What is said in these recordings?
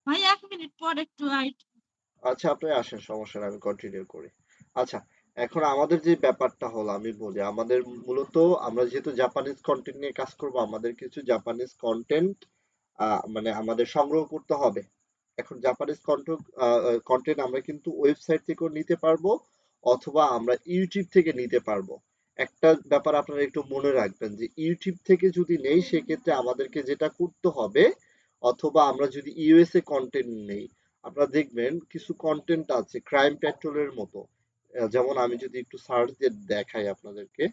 ভাই ১ মিনিট পর একটু আচ্ছা, আপনি আসেন, সমস্যা নাই, আমি কন্টিনিউ করি। আচ্ছা, এখন আমাদের যে ব্যাপারটা হলো আমি বলি, আমাদের মূলত আমরা যেহেতু জাপানিজ কনটেন্ট নিয়ে কাজ করব, আমাদের কিছু জাপানিজ কনটেন্ট মানে আমাদের সংগ্রহ করতে হবে। এখন জাপানিজ কনটেন্ট আমরা কিন্তু ওয়েবসাইট থেকেও নিতে পারবো, অথবা আমরা ইউটিউব থেকে নিতে পারবো। একটা ব্যাপার আপনারা একটু মনে রাখবেন যে ইউটিউব থেকে যদি নেই সেক্ষেত্রে আমাদেরকে যেটা করতে হবে, অথবা আমরা যদি ইউএসএ কন্টেন্ট নেই, আপনারা দেখবেন কিছু কন্টেন্ট আছে ক্রাইম পেট্রোলের মতো। যেমন আমি যদি একটু সার্চ দিয়ে দেখাই আপনাদেরকে।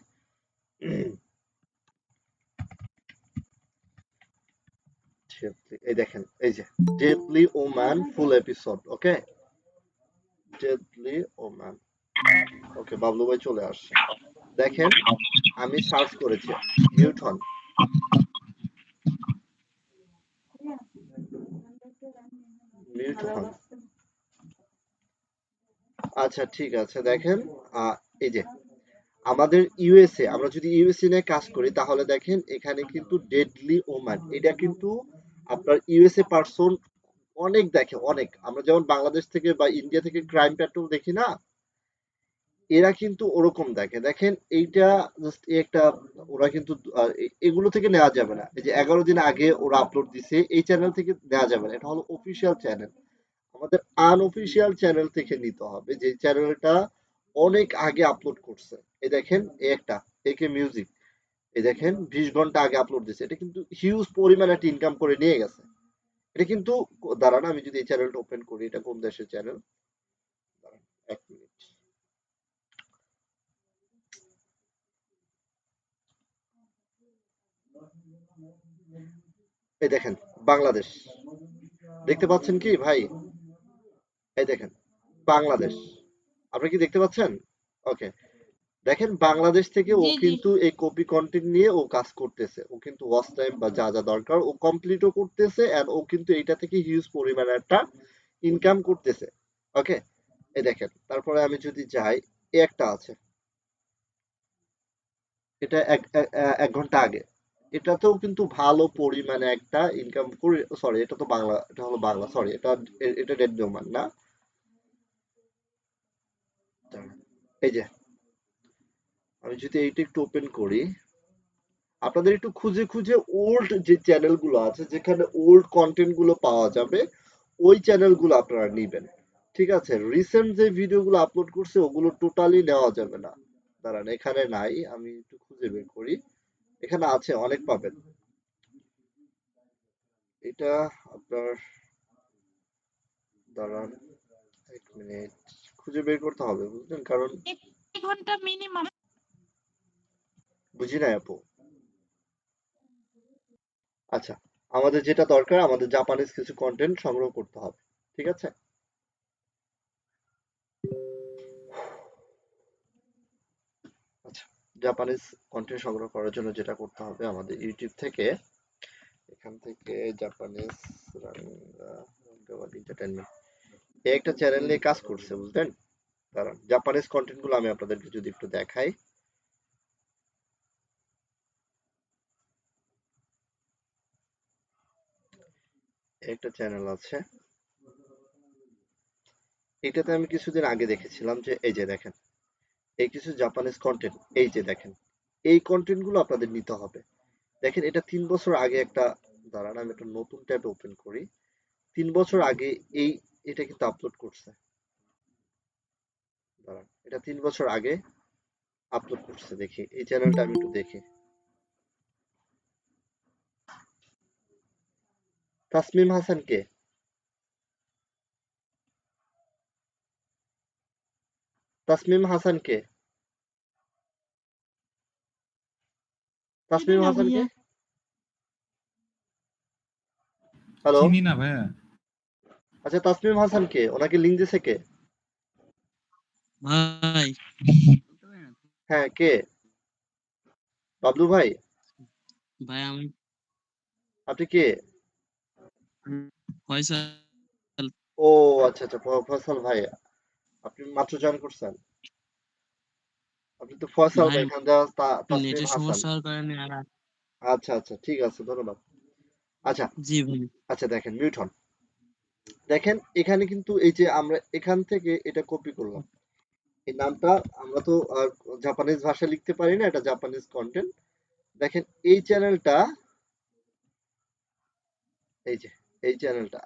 এই দেখেন, এই যে ডেডলি ওম্যান ফুল এপিসোড, ওকে, ডেডলি ওম্যান, ওকে, বাবলু ভাই চলে আসছে। দেখেন, আমি সার্চ করেছি, মিউট হন। মিউট হন। আচ্ছা, ঠিক আছে, দেখেন, এই যে আমাদের ইউএসএ, আমরা যদি ইউএসএ নিয়ে কাজ করি তাহলে দেখেন এখানে কিন্তু ডেডলি ওম্যান, এটা কিন্তু আপনার ইউএসএ পারসন অনেক দেখে, অনেক। আমরা যেমন বাংলাদেশ থেকে বা ইন্ডিয়া থেকে ক্রাইম পেট্রোল দেখি না, এরা কিন্তু ওরকম দেখে। দেখেন এইটা জাস্ট একটা, ওরা কিন্তু এগুলো থেকে নেওয়া যাবে না। এই যে 11 দিন আগে ওরা আপলোড দিছে, এই চ্যানেল থেকে নেওয়া যাবে না, এটা হলো অফিসিয়াল চ্যানেল। আমাদের আনঅফিসিয়াল চ্যানেল থেকে নিতে হবে, যে চ্যানেলটা অনেক আগে আপলোড করছে। এই দেখেন, এই একটা একে মিউজিক, এই দেখেন 20 ঘন্টা আগে আপলোড দিছে, এটা কিন্তু হিউজ পরিমাণে একটা ইনকাম করে নিয়ে গেছে। এটা কিন্তু, দাঁড়ান আমি যদি এই চ্যানেলটা ওপেন করি, এটা কোন দেশের চ্যানেল, দাঁড়ান 1 মিনিট। এই দেখেন, বাংলাদেশ, দেখতে পাচ্ছেন কি ভাই? এই দেখেন, বাংলাদেশ, আপনি কি দেখতে পাচ্ছেন? ওকে, দেখেন বাংলাদেশ থেকে ও জি, জি। কিন্তু এই কপি কন্টেন্ট নিয়ে ও কাজ করতেছে, ও কিন্তু ওয়াচ টাইম বা যা যা দরকার ও কমপ্লিটও করতেছে, এন্ড ও কিন্তু এইটা থেকে হিউজ পরিমাণে একটা ইনকাম করতেছে। ওকে, এই দেখেন, তারপরে আমি যদি যাই, এ একটা আছে, এটা 1 ঘন্টা আগে, এটাতেও কিন্তু ভালো পরিমাণে একটা ইনকাম করে। সরি, এটা তো বাংলা, এটা হলো বাংলা, সরি, এটা রেড ডোমান না। এই যে আমি যদি এইটা একটু ওপেন করি, আপনাদের একটু খুঁজে খুঁজে ওল্ড যে চ্যানেল গুলো আছে, যেখানে ওল্ড কন্টেন্ট গুলো পাওয়া যাবে, ওই চ্যানেল গুলো আপনারা নিবেন। ঠিক আছে, রিসেন্ট যে ভিডিও গুলো আপলোড করছে ওগুলো টোটালি নেওয়া যাবে না। দাঁড়ান, এখানে নাই, আমি একটু খুঁজে বের করি। এখানে আছে, অনেক পাবেন। এটা আপনার, দাঁড়ান 1 মিনিট, খুঁজে বের করতে হবে, বুঝলেন, কারণ ১ ঘন্টা মিনিমাম। বুঝি নাই আপু। আচ্ছা, আমাদের যেটা দরকার, আমাদের জাপানিজ কিছু কন্টেন্ট সংগ্রহ করতে হবে। ঠিক আছে, আচ্ছা, জাপানিজ কন্টেন্ট সংগ্রহ করার জন্য যেটা করতে হবে, আমাদের ইউটিউব থেকে, এখান থেকে জাপানিজ এন্টারটেনমেন্ট, এই একটা চ্যানেল নিয়ে কাজ করছে, বুঝলেন। দাঁড়ান, জাপানিজ কন্টেন্ট গুলো আমি আপনাদেরকে যদি একটু দেখাই। একটা চ্যানেল আছে, এটাতে আমি কিছুদিন আগে দেখেছিলাম যে, এই যে দেখেন, এই কিছু জাপানিজ কন্টেন্ট, এই যে দেখেন, এই কন্টেন্ট গুলো আপনাদের নিতে হবে। দেখেন, এটা 3 বছর আগে একটা, দাঁড়ান আমি একটা নতুন ট্যাব ওপেন করি, 3 বছর আগে এই, এটা কিন্তু আপলোড করছে। দাঁড়ান, এটা 3 বছর আগে আপলোড করছে, দেখি এই চ্যানেলটা আমি একটু দেখি। তাসমিম হাসান কে? তাসমিম হাসান কে? চিনি তাসমিম না হাসান কে? ভাইয়া। হ্যালো। চিনি না ভাইয়া। আচ্ছা, তাসমিম হাসান কে? ওনাকে লিঙ্ক দিছে কে? ভাই হ্যাঁ, কে? বাবলু ভাই? ভাই আমি আপনি কে? ফয়সাল। ও আচ্ছা আচ্ছা, ফয়সাল ভাই, আপনি মাত্র জয়েন করছেন? আপনি তো ফয়সাল ভাই ভাই, এখান থেকে তাসমিম নেটের হাসান। সমস্যা হওয়ার কারণে আচ্ছা আচ্ছা, ঠিক আছে, ধন্যবাদ। আচ্ছা, জি ভাই। আচ্ছা, দেখেন, মিউট হন। দেখেন এখানে কিন্তু এই যে আমরা এখান থেকে এটা কপি করলাম, এই নামটা আমরা তো জাপানিজ ভাষা লিখতে পারি না, এটা জাপানিজ কন্টেন্ট। দেখেন এই চ্যানেলটা, এই যে এই চ্যানেলটা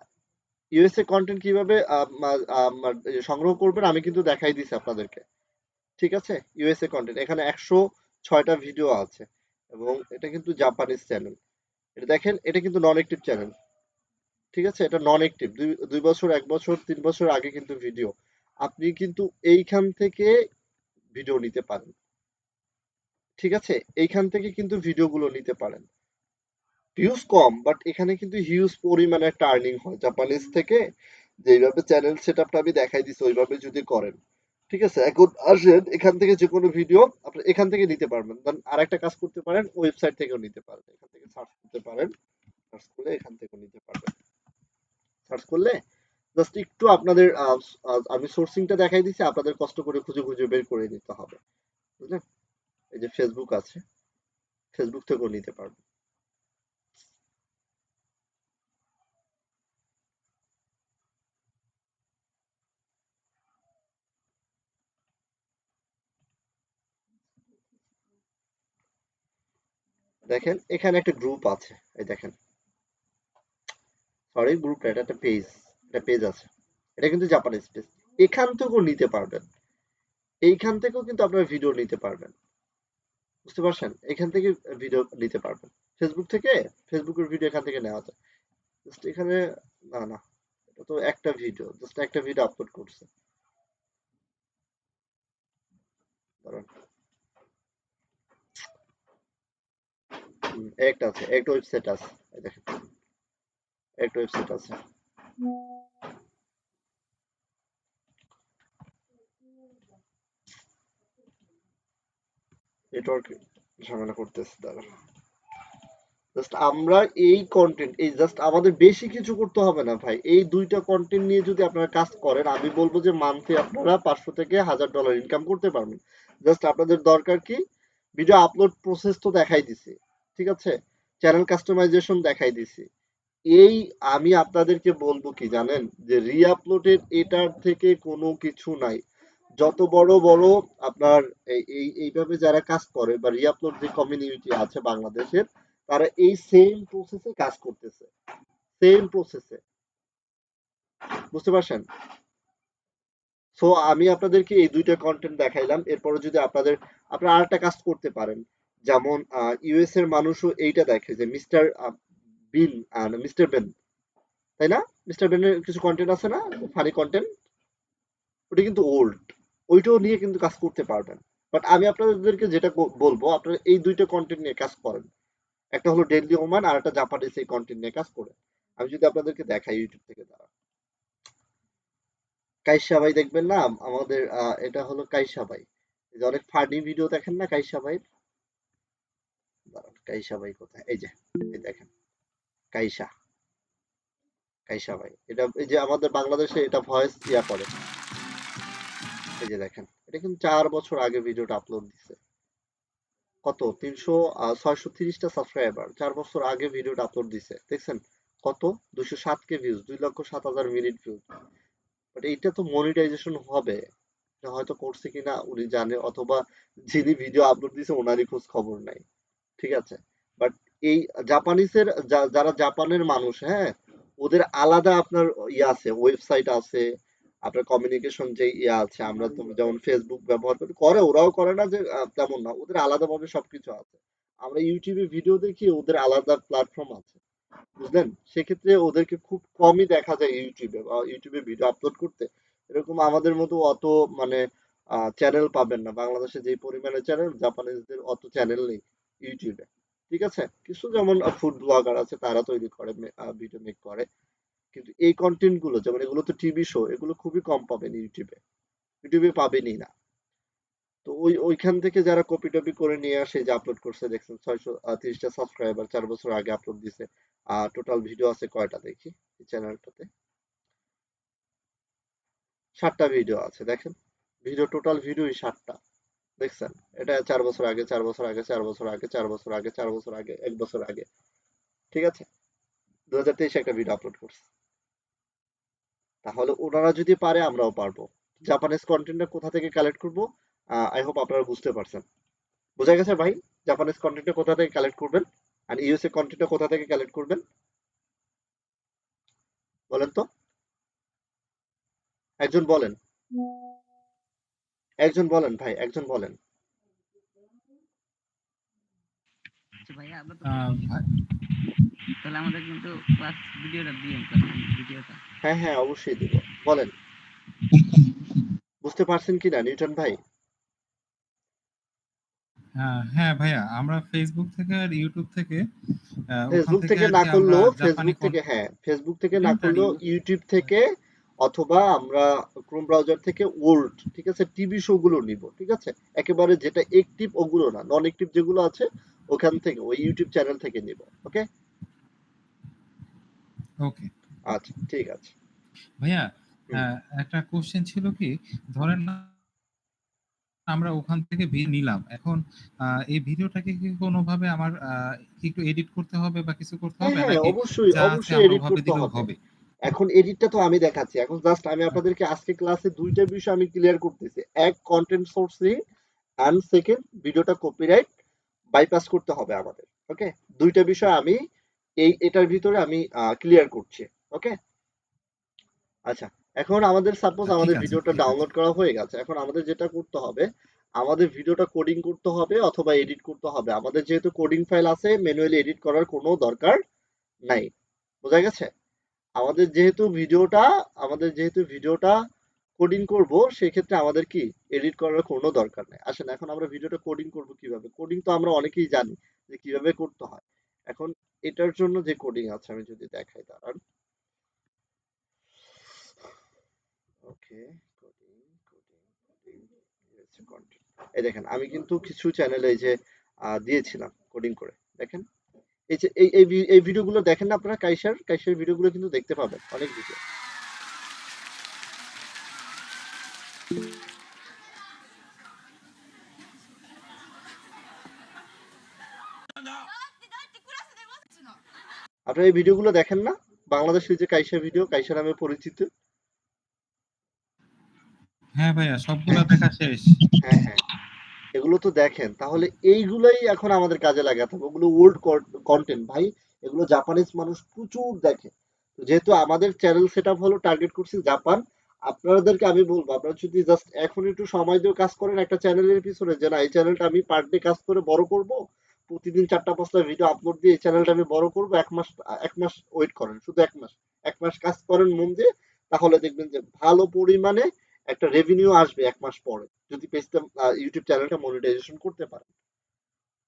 ইউএসএ কন্টেন্ট কিভাবে সংগ্রহ করবেন আমি কিন্তু দেখাই দিছি আপনাদেরকে, ঠিক আছে? ইউএসএ কন্টেন্ট এখানে 106টা ভিডিও আছে এবং এটা কিন্তু জাপানিজ চ্যানেল। এটা দেখেন এটা কিন্তু নন অ্যাক্টিভ চ্যানেল, ঠিক আছে? এটা নন অ্যাক্টিভ, দুই বছর, 1 বছর, 3 বছর আগে কিন্তু ভিডিও। আপনি কিন্তু এইখান থেকে ভিডিও নিতে পারেন, ঠিক আছে? এইখান থেকে কিন্তু ভিডিওগুলো নিতে পারেন। ভিউজ কম, বাট এখানে কিন্তু হিউজ পরিমাণে একটা আর্নিং হয় জাপানিজ থেকে। যেইভাবে চ্যানেল সেট আপটা আমি দেখাই দিচ্ছি ওইভাবে যদি করেন, ঠিক আছে? এখন আসেন এখান থেকে যে কোনো ভিডিও আপনি এখান থেকে নিতে পারবেন, দেন আর একটা কাজ করতে পারেন, ওয়েবসাইট থেকেও নিতে পারেন, এখান থেকে সার্চ করতে পারেন, সার্চ করলে এখান থেকেও নিতে পারবেন। সার্চ করলে জাস্ট একটু আপনাদের আমি সোর্সিংটা দেখাই দিচ্ছি, আপনাদের কষ্ট করে খুঁজে খুঁজে বের করে নিতে হবে, বুঝলেন? এই যে ফেসবুক আছে, ফেসবুক থেকেও নিতে পারবেন। দেখেন এখানে একটা গ্রুপ আছে, এই দেখেন, সরি গ্রুপ না, এটা একটা পেজ, এটা পেজ আছে, এটা কিন্তু জাপানিজ পেজ। এখান থেকেও নিতে পারবেন, এইখান থেকেও কিন্তু আপনারা ভিডিও নিতে পারবেন, বুঝতে পারছেন? এখান থেকে ভিডিও নিতে পারবেন, ফেসবুক থেকে, ফেসবুকের ভিডিও এখান থেকে নেওয়া যায়। জাস্ট এখানে, না না, এটা তো একটা ভিডিও, জাস্ট একটা ভিডিও আপলোড করছে, দাঁড়ান। একটা আছে, একটা ওয়েবসাইট আছে, এই দেখেন একটা ওয়েবসাইট আছে। নেটওয়ার্ক ঝামেলা করতেছে, দাঁড়ান। জাস্ট আমরা এই কন্টেন্ট, এই জাস্ট আমাদের বেশি কিছু করতে হবে না ভাই, এই দুইটা কন্টেন্ট নিয়ে যদি আপনারা কাজ করেন আমি বলবো যে মান্থলি আপনারা 500 থেকে $1000 ইনকাম করতে পারবেন। জাস্ট আপনাদের দরকার কি, ভিডিও আপলোড প্রসেস তো দেখাই দিছি, ঠিক আছে? চ্যানেল কাস্টমাইজেশন দেখাই দিছি। এই আমি আপনাদেরকে বলবো কি জানেন, যে রিআপলোডের এটার থেকে কোনো কিছু নাই। যত বড় বড় আপনার এইভাবে যারা কাজ করে বা রিআপলোড যে কমিউনিটি আছে বাংলাদেশের, তারা এই সেম প্রসেসে কাজ করতেছে, সেম প্রসেসে, বুঝতে পারছেন? সো আমি আপনাদেরকে এই দুইটা কন্টেন্ট দেখাইলাম, এরপরে যদি আপনারা আরেকটা কাজ করতে পারেন, যেমন ইউএস এর মানুষও এইটা দেখে যে মিস্টার বিন, মিস্টার বেন, তাই না? মিস্টার বেনের কিছু কন্টেন্ট আছে না, ফানি কন্টেন্ট, ওটা কিন্তু ওল্ড, ওইটাও নিয়ে কিন্তু কাজ করতে পারবেন। বাট আমি আপনাদেরকে যেটা বলবো, আপনারা এই দুইটা কন্টেন্ট নিয়ে কাজ করেন, একটা হলো ডেইলি ওমান আর একটা জাপানিজ, এই কন্টেন্ট নিয়ে কাজ করে। আমি যদি আপনাদেরকে দেখাই ইউটিউব থেকে, দাঁড়া, কাইসা ভাই দেখবেন না আমাদের, এটা হলো কাইসা ভাই, এই যে অনেক ফানি ভিডিও দেখেন না কাইসা ভাই, দাঁড়ান কাইসা ভাই কোথায়, এই যে এই দেখেন কাইসা, কাইসা ভাই, এটা এই যে আমাদের বাংলাদেশে এটা ভয়েস ইয়া করে, এই যে দেখেন এটা কিন্তু 4 বছর আগে ভিডিওটা আপলোড দিছে, কত 630টা সাবস্ক্রাইবার, 4 বছর আগে ভিডিওটা আপলোড দিছে, দেখছেন কত, 207 K views, 2,07,000 minute views. But এইটা তো মনিটাইজেশন হবে, এটা হয়তো করছে কিনা উনি জানে, অথবা যিনি ভিডিও আপলোড দিছে ওনারই খোঁজ খবর নাই, ঠিক আছে? বাট এই জাপানিজের যারা জাপানের মানুষ, হ্যাঁ, ওদের আলাদা আপনার ইয়ে আছে, ওয়েবসাইট আছে, আপনার কমিউনিকেশন যে ইয়ে আছে, আমরা তো যেমন ফেসবুক ব্যবহার করি, করে ওরাও করে না যে তেমন না, ওদের আলাদাভাবে সবকিছু আছে। আমরা ইউটিউবে ভিডিও দেখি, ওদের আলাদা প্ল্যাটফর্ম আছে, বুঝলেন? সেক্ষেত্রে ওদেরকে খুব কমই দেখা যায় ইউটিউবে, বা ইউটিউবে ভিডিও আপলোড করতে। এরকম আমাদের মতো অত মানে চ্যানেল পাবেন না বাংলাদেশে, যে পরিমাণে চ্যানেল, জাপানিজদের অত চ্যানেল নেই ইউটিউবে, ঠিক আছে? কিছু যেমন ফুড ব্লগার আছে, তারা তৈরি করে, ভিডিও মেক করে, কিন্তু এই কন্টেন্ট গুলো যেমন এগুলো তো টিভি শো, এগুলো খুবই কম পাবেন ইউটিউবে, ইউটিউবে পাবেনই না। তো ওইখান থেকে যারা কপি টপি করে নিয়ে আসে, যে আপলোড করছে দেখছেন 630টা সাবস্ক্রাইবার, 4 বছর আগে আপলোড দিছে। টোটাল ভিডিও আছে কয়টা দেখি এই চ্যানেলটাতে, 7টা ভিডিও আছে, দেখেন ভিডিও, টোটাল ভিডিওই 7টা, দেখছেন? এটা 4 বছর আগে, 4 বছর আগে, 4 বছর আগে, 4 বছর আগে, 4 বছর আগে, 1 বছর আগে, ঠিক আছে? 2023 একটা ভিডিও আপলোড করছে, তাহলে ওনারা যদি পারে আমরাও পারবো। জাপানিজ কন্টেন্টটা কোথা থেকে কালেক্ট করব? আই হোপ আপনারা বুঝতে পারছেন। বোঝা গেছে ভাই? জাপানিজ কন্টেন্টটা কোথা থেকে কালেক্ট করবেন আর ইউএসএ কন্টেন্টটা কোথা থেকে কালেক্ট করবেন বলেন তো? একজন বলেন, একজন বলেন ভাই, একজন বলেন। আচ্ছা ভাইয়া আমরা তো ভাই- তাহলে আমাদের কিন্তু ক্লাস ভিডিওটা দিয়েন ক্লাস ভিডিওটা। হ্যাঁ হ্যাঁ অবশ্যই দিব, বলেন। বুঝতে পারছেন কিনা নিউটন ভাই? হ্যাঁ ভাইয়া, আমরা ফেসবুক থেকে আর ইউটিউব থেকে ওখান ফেসবুক থেকে থেকে আর না কি আমরা করলেও জাপানি ফেসবুক থেকে, হ্যাঁ ফেসবুক থেকে না কন্টেন্ট আর করলেও ইউটিউব থেকে, অথবা আমরা ক্রোম ব্রাউজার থেকে ওল্ড, ঠিক আছে, টিভি শো গুলো নিব, ঠিক আছে, একেবারে যেটা অ্যাক্টিভ ওগুলো না, নন অ্যাক্টিভ যেগুলো আছে ওখান থেকে, ওই ইউটিউব চ্যানেল থেকে নিব। ওকে ওকে আচ্ছা ঠিক আছে। ভাইয়া, হুম। একটা কোশ্চেন ছিল কি, ধরেন না আমরা ওখান থেকে নিলাম, এখন এই ভিডিওটাকে কি কোনোভাবে আমার কি একটু এডিট করতে হবে বা কিছু করতে হ্যাঁ হবে, হ্যাঁ নাকি অবশ্যই যা আছে অবশ্যই আমরা এডিট ওভাবে করতে দিলেও হবে। হবে? এখন এডিটটা তো আমি দেখাচ্ছি, এখন জাস্ট আমি আপনাদেরকে আজকে ক্লাসে দুইটা বিষয় আমি ক্লিয়ার করতেছি। এক, কন্টেন্ট সোর্সিং, অ্যান্ড সেকেন্ড, ভিডিওটা কপিরাইট বাইপাস করতে হবে আমাদের। ওকে, দুইটা বিষয় আমি এটার ভিতরে আমি ক্লিয়ার করছি। ওকে আচ্ছা, এখন আমাদের সাপোজ ঠিক আমাদের আছে, ভিডিওটা ঠিক আছে। ডাউনলোড করা হয়ে গেছে, এখন আমাদের যেটা করতে হবে, আমাদের ভিডিওটা কোডিং করতে হবে অথবা এডিট করতে হবে। আমাদের যেহেতু কোডিং ফাইল আছে, ম্যানুয়ালি এডিট করার কোনো দরকার নাই। বোঝা গেছে? আমাদের যেহেতু ভিডিওটা কোডিং করব, সেক্ষেত্রে আমাদের কি এডিট করার কোনো দরকার নেই। আসেন এখন আমরা ভিডিওটা কোডিং করব কিভাবে। কোডিং তো আমরা অনেকেই জানি যে কিভাবে করতে হয়। এখন এটার জন্য যে কোডিং আছে আমি যদি দেখাই, দাঁড়ান। ওকে, কোডিং কোডিং কোডিং কন্টেন্ট, এই দেখেন আমি কিন্তু কিছু চ্যানেলে এই যে দিয়েছিলাম কোডিং করে, দেখেন। এই যে এই ভিডিওগুলো দেখেন না আপনারা, কাইসার ভিডিওগুলো কিন্তু দেখতে পাবেন, অনেক ভিডিও। আপনারা এই ভিডিওগুলো দেখেন না? বাংলাদেশের যে কাইসা ভিডিও, কাইসা নামে পরিচিত। হ্যাঁ ভাইয়া, সবগুলা দেখা শেষ। হ্যাঁ হ্যাঁ, এগুলো তো দেখেন। তাহলে এইগুলাই এখন আমাদের কাজে লাগাতে হবে। ওগুলো ওল্ড কন্টেন্ট ভাই, এগুলো জাপানিজ মানুষ প্রচুর দেখে। তো যেহেতু আমাদের চ্যানেল সেট আপ হলো, টার্গেট করছি জাপান, আপনাদেরকে আমি বলবো আপনারা যদি জাস্ট এখন একটু সময় দিয়ে কাজ করেন একটা চ্যানেলের পিছনে, যে না এই চ্যানেলটা আমি পার ডে কাজ করে বড় করব, প্রতিদিন 4টা 5টা ভিডিও আপলোড দিয়ে এই চ্যানেলটা আমি বড় করব, 1 মাস ওয়েট করেন, শুধু 1 মাস কাজ করেন মন দিয়ে, তাহলে দেখবেন যে ভালো পরিমাণে একটা রেভিনিউ আসবে 1 মাস পরে, যদি পেজটা ইউটিউব চ্যানেলটা মনিটাইজেশন করতে পারে।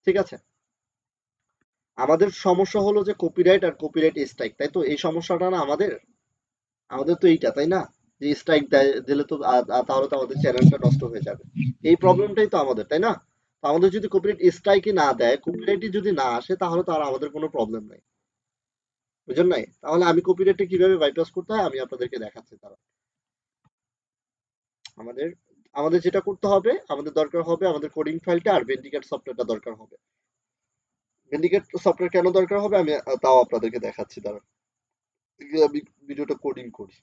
ঠিক আছে? আমাদের সমস্যা হলো যে কপিরাইট আর কপিরাইট স্ট্রাইক, তাই তো? এই সমস্যাটা না আমাদের, আমাদের তো এইটা, তাই না? যে স্ট্রাইক দিলে তো তাহলে তো আমাদের চ্যানেলটা নষ্ট হয়ে যাবে। এই প্রবলেমটাই তো আমাদের, তাই না? তো আমাদের যদি কপিরাইট স্ট্রাইকই না দেয়, কপিরাইটই যদি না আসে, তাহলে তো আর আমাদের কোনো প্রবলেম নাই। বুঝেন নাই? তাহলে আমি কপিরাইটটা কিভাবে বাইপাস করতে হয় আমি আপনাদেরকে দেখাচ্ছি। তারা আমাদের আমাদের যেটা করতে হবে, আমাদের দরকার হবে আমাদের কোডিং ফাইলটা আর ভেন্ডিকেট সফটওয়্যারটা দরকার হবে। ভেন্ডিকেট সফটওয়্যার কেন দরকার হবে আমি তাও আপনাদেরকে দেখাচ্ছি, দাঁড়ান। আমি ভিডিওটা কোডিং করি।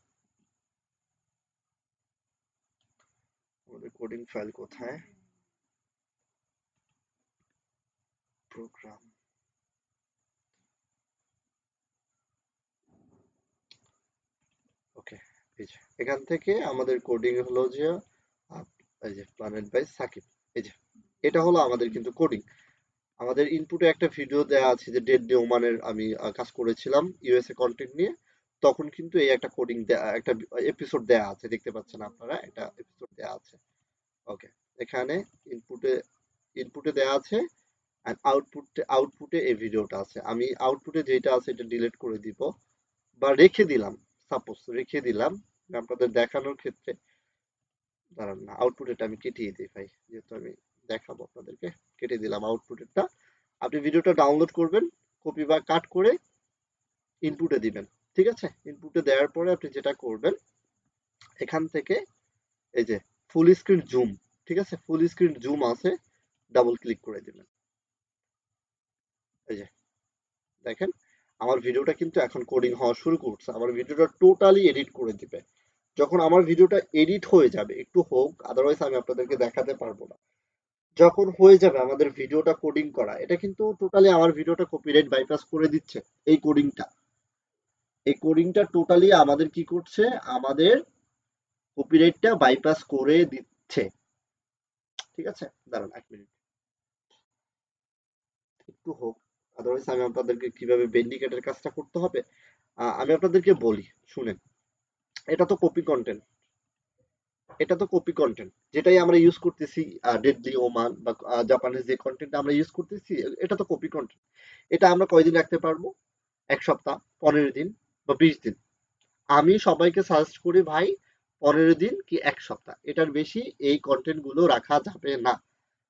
আমাদের কোডিং ফাইল কোথায়? প্রোগ্রাম। ওকে, এই যে এখান থেকে আমাদের কোডিং হলো যে এই যে প্ল্যানেট বাই সাকিব, এই যে এটা হলো আমাদের কিন্তু কোডিং। আমাদের ইনপুটে একটা ভিডিও দেয়া আছে যে ডেড ডে ওমানের আমি কাজ করেছিলাম ইউএসএ কন্টেন্ট নিয়ে, তখন কিন্তু এই একটা কোডিং একটা এপিসোড দেয়া আছে, দেখতে পাচ্ছেন আপনারা, একটা এপিসোড দেয়া আছে। ওকে, এখানে ইনপুটে ইনপুটে দেয়া আছে, আর আউটপুটে এই ভিডিওটা আছে। আমি আউটপুটে যেটা আছে এটা ডিলিট করে দিব বা রেখে দিলাম, সাপোজ রেখে দিলাম আপনাদের দেখানোর ক্ষেত্রে। দাঁড়ান না, আউটপুটেরটা আমি কেটিয়ে দিই ভাই, যেহেতু আমি দেখাবো আপনাদেরকে। কেটে দিলাম আউটপুটেরটা। আপনি ভিডিওটা ডাউনলোড করবেন, কপি বা কাট করে ইনপুটে দিবেন। ঠিক আছে? ইনপুটে দেওয়ার পরে আপনি যেটা করবেন, এখান থেকে এই যে ফুল স্ক্রিন জুম, ঠিক আছে, ফুল স্ক্রিন জুম আছে, ডাবল ক্লিক করে দিবেন। এই যে দেখেন আমার ভিডিওটা কিন্তু এখন কোডিং হওয়া শুরু করছে, আমার ভিডিওটা টোটালি এডিট করে দিবে। যখন আমার ভিডিওটা এডিট হয়ে যাবে, একটু হোক, আদারওয়াইজ আমি আপনাদেরকে দেখাতে পারবো না। যখন হয়ে যাবে আমাদের ভিডিওটা কোডিং করা, এটা কিন্তু টোটালি আমার ভিডিওটা কপিরাইট বাইপাস করে দিচ্ছে। এই কোডিংটা টোটালি আমাদের কি করছে, আমাদের কপিরাইটটা বাইপাস করে দিচ্ছে। ঠিক আছে, দাঁড়ান 1 মিনিট, একটু হোক, আদারওয়াইজ আমি আপনাদেরকে কিভাবে বেন্ডিকেটের কাজটা করতে হবে আমি আপনাদেরকে বলি, শুনেন। এটা তো কপি কন্টেন্ট, যেটাই আমরা ইউজ করতেছি, ডেডলি ওমান বা জাপানিজ যে কন্টেন্ট আমরা ইউজ করতেছি, এটা তো কপি কন্টেন্ট। এটা আমরা কয়দিন রাখতে পারবো? 1 সপ্তাহ, 15 দিন বা 20 দিন। আমি সবাইকে সাজেস্ট করি ভাই 15 দিন কি 1 সপ্তাহ, এটার বেশি এই কন্টেন্ট গুলো রাখা যাবে না।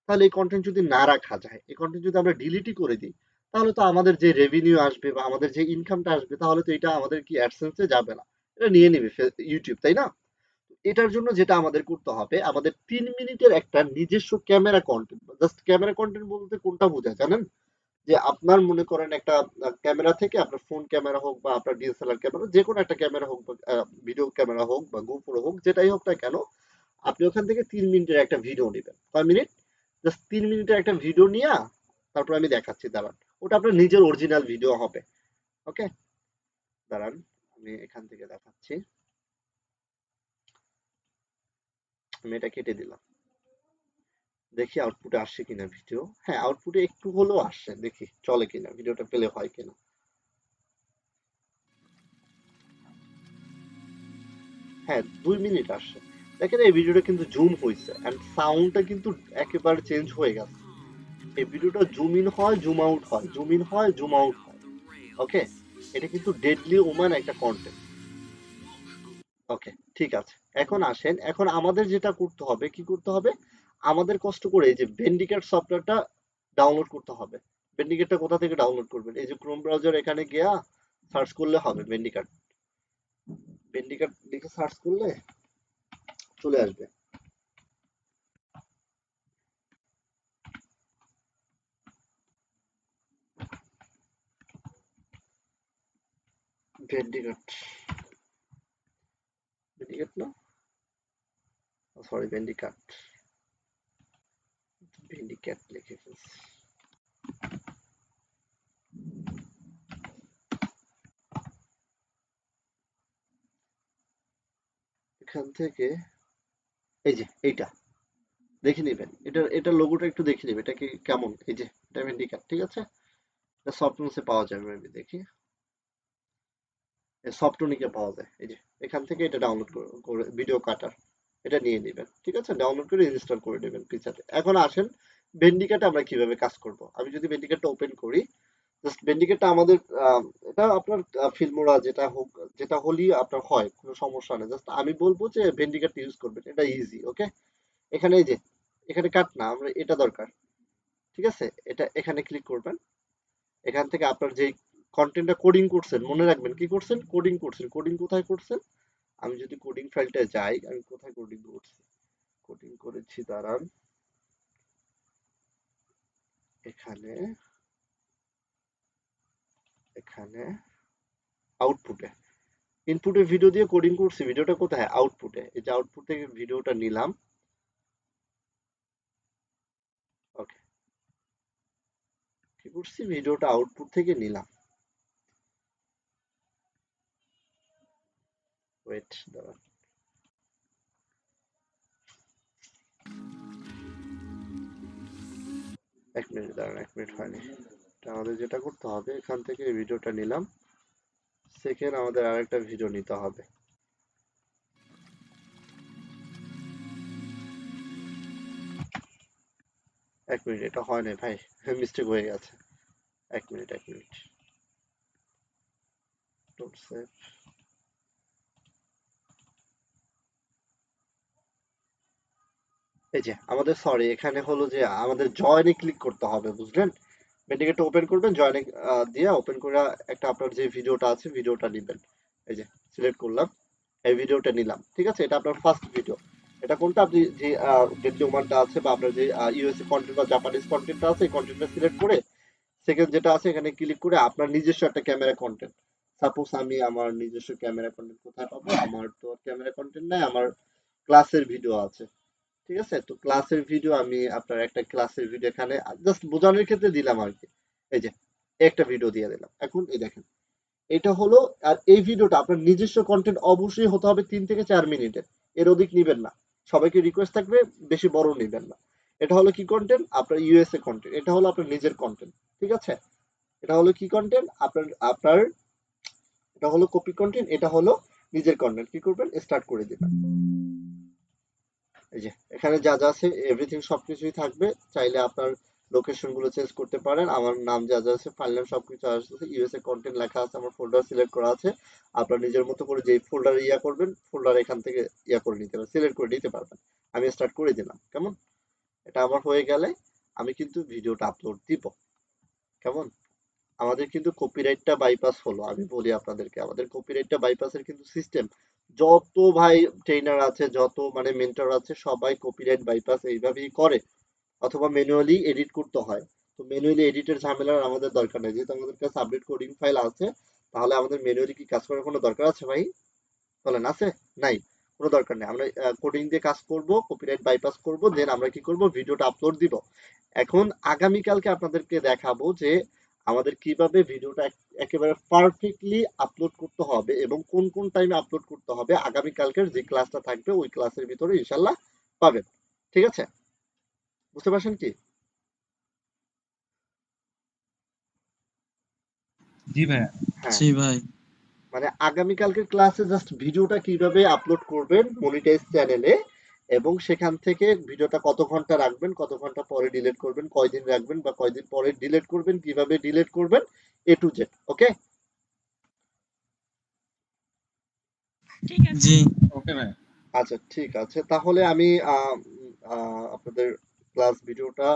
তাহলে এই কন্টেন্ট যদি না রাখা যায়, এই কন্টেন্ট যদি আমরা ডিলিটই করে দিই, তাহলে তো আমাদের যে রেভিনিউ আসবে বা আমাদের যে ইনকামটা আসবে, তাহলে তো এটা আমাদের কি অ্যাডসেন্সে যাবে না, এটা নিয়ে নেবে ইউটিউব, তাই না? এটার জন্য যেটা আমাদের করতে হবে, আমাদের 3 মিনিটের একটা নিজস্ব camera content, just camera content বলতে কোনটা বোঝায় জানেন? যে আপনার মনে করেন একটা ক্যামেরা থেকে, আপনার ফোন ক্যামেরা হোক বা আপনার ডিএসএলআর ক্যামেরা, যে কোনো একটা ক্যামেরা হোক বা ভিডিও ক্যামেরা হোক বা গোপ্রো হোক, যেটাই হোক না কেন, আপনি ওখান থেকে 3 মিনিটের একটা ভিডিও নেবেন। কয় মিনিট? জাস্ট 3 মিনিটের একটা ভিডিও নিয়ে তারপর আমি দেখাচ্ছি, দাঁড়ান। ওটা আপনার নিজের অরিজিনাল ভিডিও হবে। ওকে, দাঁড়ান, আমি এখান থেকে দেখাচ্ছি। আমি এটা কেটে দিলাম, দেখি আউটপুটে আসছে কিনা ভিডিও। হ্যাঁ, আউটপুটে একটু হলেও আসছে, দেখি চলে কিনা, ভিডিওটা প্লে হয় কিনা। হ্যাঁ, 2 মিনিট আসছে। দেখেন এই ভিডিওটা কিন্তু জুম হয়েছে এন্ড সাউন্ডটা কিন্তু একেবারে চেঞ্জ হয়ে গেছে। এই ভিডিওটা জুম ইন হয়, জুম আউট হয়, জুম ইন হয়, জুম আউট হয়। ওকে, এটা কিন্তু ডেডলি ওমান একটা কন্টেন্ট। ওকে, ঠিক আছে। এখন আসেন, এখন আমাদের যেটা করতে হবে, কি করতে হবে, আমাদের কষ্ট করে এই যে ভেন্ডিকেট সফটওয়্যারটা ডাউনলোড করতে হবে। ভেন্ডিকেটটা কোথা থেকে ডাউনলোড করবেন? এই যে ক্রোম ব্রাউজার, এখানে গিয়া সার্চ করলে হবে ভেন্ডিকেট। ভেন্ডিকেট লিখে সার্চ করলে চলে আসবে। ভেন্ডিকেট, ভেন্ডিকেট না, সরি, ভেন্ডিকাট, ভেন্ডিক্যাট লিখে ফেলছি। এখান থেকে এই যে এইটা দেখে নেবেন, এটা লোগোটা একটু দেখে নেবেন, এটা কি কেমন, এই যে এটা ভেন্ডিক্যাট, ঠিক আছে? এটা সফটউন্সে পাওয়া যাবে, আমি দেখি, সফটউনিকে পাওয়া যায়। এই যে এখান থেকে এটা ডাউনলোড করে ভিডিও কাটার, এটা নিয়ে নেবেন, ঠিক আছে? ডাউনলোড করে ইনস্টল করে নেবেন পিছাতে। এখন আসেন ভেন্ডিক্যাটে আমরা কিভাবে কাজ করব। আমি যদি ভেন্ডিক্যাটটা ওপেন করি, জাস্ট ভেন্ডিক্যাটটা আমাদের এটা আপনার ফিল্মোরা যেটা হোক, যেটা হলেই আপনার হয়, কোনো সমস্যা নেই। জাস্ট আমি বলবো যে ভেন্ডিক্যাট ইউজ করবেন, এটা ইজি। ওকে, এখানে এই যে এখানে কাট না, আমরা এটা দরকার, ঠিক আছে? এটা এখানে ক্লিক করবেন। এখান থেকে আপনার যে কন্টেন্টটা কোডিং করছেন, মনে রাখবেন কি করছেন, কোডিং করছেন। কোডিং কোথায় করছেন? আমি যদি কোডিং ফাইলটা যাই, আমি কোথায় কোডিং করছি, কোডিং করেছি, দাঁড়ান, এখানে, এখানে আউটপুটে, ইনপুটে ভিডিও দিয়ে কোডিং করছি। ভিডিওটা কোথায়? আউটপুটে। এই যে আউটপুট থেকে ভিডিওটা নিলাম। ওকে, কি করছি, ভিডিওটা আউটপুট থেকে নিলাম। ওয়েট, দাঁড়ান, এক মিনিট দাঁড়ান, 1 মিনিট হয়নি। আমাদের যেটা করতে হবে, এখান থেকে এই ভিডিওটা নিলাম, সেকেন্ড আমাদের আরেকটা ভিডিও নিতে হবে। 1 মিনিট, এটা হয় নাই ভাই, মিস্টেক হয়ে গেছে। 1 মিনিট, 1 মিনিট, ডোন্ট সেভ। এই যে আমাদের, সরি, এখানে হলো যে আমাদের জয়েনে ক্লিক করতে হবে, বুঝলেন? ভেন্ডিকেটটা ওপেন করবেন, জয়েনে দিয়ে ওপেন করে একটা আপনার যে ভিডিওটা আছে, ভিডিওটা নেবেন। এই যে সিলেক্ট করলাম, এই ভিডিওটা নিলাম, ঠিক আছে? এটা আপনার ফার্স্ট ভিডিও। এটা কোনটা, আপনি যে ডেডলি ওমানটা আছে বা আপনার যে ইউএসএ কন্টেন্ট বা জাপানিজ কন্টেন্টটা আছে, এই কন্টেন্টটা সিলেক্ট করে সেকেন্ড যেটা আছে এখানে ক্লিক করে আপনার নিজস্ব একটা ক্যামেরা কন্টেন্ট, সাপোজ আমি আমার নিজস্ব ক্যামেরা কন্টেন্ট কোথায় পাবো? আমার তো ক্যামেরা কন্টেন্ট নাই, আমার ক্লাসের ভিডিও আছে। ঠিক আছে? তো ক্লাসের ভিডিও আমি আপনার একটা ক্লাসের ভিডিও এখানে জাস্ট বোঝানোর ক্ষেত্রে দিলাম আরকি। এই যে একটা ভিডিও দিয়ে দিলাম। এখন এই দেখেন। এটা হলো, আর এই ভিডিওটা আপনার নিজস্ব কন্টেন্ট অবশ্যই হতে হবে 3 থেকে 4 মিনিটের। এর অধিক নিবেন না। সবাইকে রিকোয়েস্ট থাকবে বেশি বড় নিবেন না। এটা হলো কি কন্টেন্ট? আপনার ইউএসএ কন্টেন্ট। এটা হলো আপনার নিজের কন্টেন্ট। ঠিক আছে? এটা হলো কি কন্টেন্ট? আপনার আপনার এটা হলো কপি কন্টেন্ট, এটা হলো নিজের কন্টেন্ট। কি করবেন? স্টার্ট করে দিবেন। এই যে এখানে যা যা আছে এভরিথিং সবকিছুই থাকবে। চাইলে আপনার লোকেশন গুলো চেঞ্জ করতে পারেন। আমার নাম যা যা আছে, ফাইল নাম সবকিছু আসছে, ইউএসএ কন্টেন্ট লেখা আছে, আমার ফোল্ডার সিলেক্ট করা আছে। আপনার নিজের মতো করে যে ফোল্ডারে ইয়া করবেন, ফোল্ডার এখান থেকে ইয়া করে নিতে পারবেন, সিলেক্ট করে নিতে পারবেন। আমি স্টার্ট করে দিলাম। কেমন? এটা আমার হয়ে গেলে আমি কিন্তু ভিডিওটা আপলোড দিব। কেমন? আমাদের কিন্তু কপিরাইটটা বাইপাস হলো। আমি বলি আপনাদেরকে, আমাদের কপিরাইটটা বাইপাসের কিন্তু সিস্টেম, যত ভাই ট্রেনার আছে, যত মানে মেন্টর আছে, সবাই কপিরাইট বাইপাস এইভাবেই করে, অথবা ম্যানুয়ালি এডিট করতে হয়। তো ম্যানুয়ালি এডিটের ঝামেলার আমাদের দরকার নেই, যেহেতু আমাদের কাছে আপডেট কোডিং ফাইল আছে। তাহলে আমাদের ম্যানুয়ালি কি কাজ করার কোনো দরকার আছে ভাই? বলেন, আছে? নাই, কোনো দরকার নেই। আমরা কোডিং দিয়ে কাজ করব, কপিরাইট বাইপাস করব, দেন আমরা কি করব? ভিডিওটা আপলোড দিব। এখন আগামীকালকে আপনাদেরকে দেখাবো যে আমাদের কিভাবে ভিডিওটা একেবারে পারফেক্টলি আপলোড করতে হবে এবং কোন কোন টাইমে আপলোড করতে হবে। আগামীকালকের যে ক্লাসটা থাকবে ওই ক্লাসের ভিতরে ইনশাল্লাহ পাবেন। ঠিক আছে? বুঝতে পারছেন কি? জি ভাইয়া। হ্যাঁ, জি ভাই। মানে আগামীকালকের ক্লাসে জাস্ট ভিডিওটা কিভাবে আপলোড করবেন মনিটাইজ চ্যানেলে, এবং সেখান থেকে ভিডিওটা কত ঘন্টা রাখবেন, কত ঘন্টা পরে ডিলিট করবেন, কয়দিন রাখবেন বা কয়দিন পরে ডিলিট করবেন, কিভাবে ডিলিট করবেন, এ টু জেড। ওকে? ঠিক আছে। জি। ওকে ভাই। আচ্ছা, ঠিক আছে। তাহলে আমি আপনাদের ক্লাস ভিডিওটা